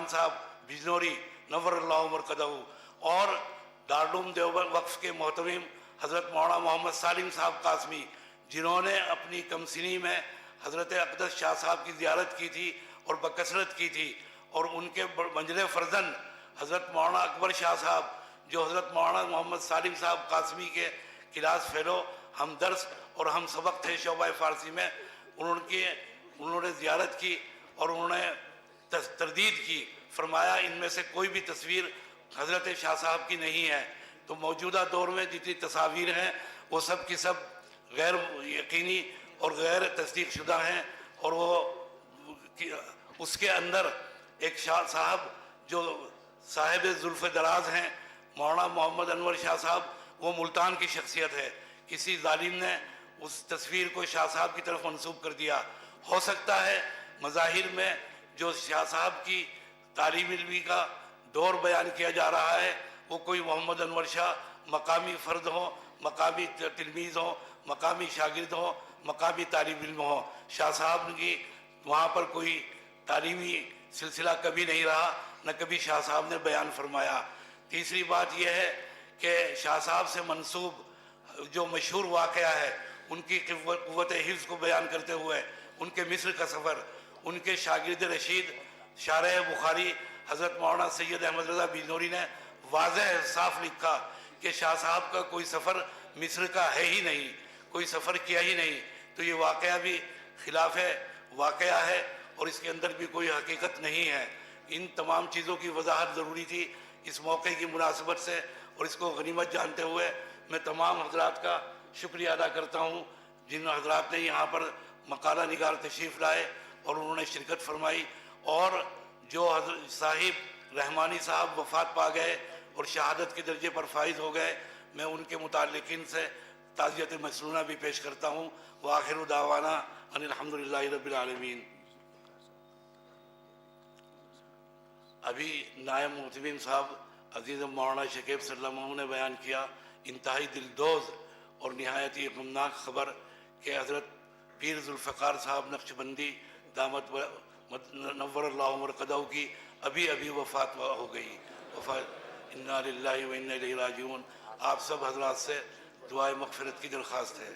رحمان صاحب بجنوری نور اللہ مرقدہ، اور دارالعلوم دیوبند وقف کے محترم حضرت مولانا محمد سالم صاحب قاسمی، جنہوں نے اپنی کمسنی میں حضرت اقدس شاہ صاحب کی زیارت کی تھی اور بکثرت کی تھی، اور ان کے منجلے فرزند حضرت مولانا اکبر شاہ صاحب جو حضرت مولانا محمد سالم صاحب قاسمی کے کلاس فیلو ہم درس اور ہم سبق تھے شعبہ فارسی میں، انہوں نے زیارت کی اور انہوں نے تردید کی، فرمایا ان میں سے کوئی بھی تصویر حضرت شاہ صاحب کی نہیں ہے۔ تو موجودہ دور میں جتنی تصاویر ہیں وہ سب کی سب غیر یقینی اور غیر تصدیق شدہ ہیں، اور وہ اس کے اندر ایک شاہ صاحب جو صاحب زلف دراز ہیں مولانا محمد انور شاہ صاحب، وہ ملتان کی شخصیت ہے، کسی ظالم نے اس تصویر کو شاہ صاحب کی طرف منسوب کر دیا۔ ہو سکتا ہے مظاہر میں جو شاہ صاحب کی تعلیم علمی کا دور بیان کیا جا رہا ہے وہ کوئی محمد انور شاہ مقامی فرد ہوں، مقامی تلمیذ ہوں، مقامی شاگرد ہوں، مقامی طالب علم ہوں۔ شاہ صاحب کی وہاں پر کوئی تعلیمی سلسلہ کبھی نہیں رہا، نہ کبھی شاہ صاحب نے بیان فرمایا۔ تیسری بات یہ ہے کہ شاہ صاحب سے منسوب جو مشہور واقعہ ہے ان کی قوت حفظ کو بیان کرتے ہوئے ان کے مصر کا سفر، ان کے شاگرد رشید شارح بخاری حضرت مولانا سید احمد رضا بجنوری نے واضح صاف لکھا کہ شاہ صاحب کا کوئی سفر مصر کا ہے ہی نہیں، کوئی سفر کیا ہی نہیں۔ تو یہ واقعہ بھی خلاف واقعہ ہے اور اس کے اندر بھی کوئی حقیقت نہیں ہے۔ ان تمام چیزوں کی وضاحت ضروری تھی اس موقع کی مناسبت سے، اور اس کو غنیمت جانتے ہوئے میں تمام حضرات کا شکریہ ادا کرتا ہوں جن حضرات نے یہاں پر مقالہ نگار تشریف لائے اور انہوں نے شرکت فرمائی، اور جو حضرت صاحب رحمانی صاحب وفات پا گئے اور شہادت کے درجے پر فائز ہو گئے، میں ان کے متعلقین سے تعزیت مسنونہ بھی پیش کرتا ہوں۔ وآخر دعوانا ان الحمدللہ رب العالمین۔ ابھی نائب محتمم صاحب عزیز مولانا شکیب صلی اللہ علیہ وسلم نے بیان کیا انتہائی دلدوز اور نہایت ہی غمناک خبر کہ حضرت پیر ذوالفقار صاحب نقشبندی دامت نور اللہ مرقدہ کی ابھی وفات ہو گئی۔ انا للہ و انا الیہ راجعون۔ آپ سب حضرات سے دعائے مغفرت کی درخواست ہے۔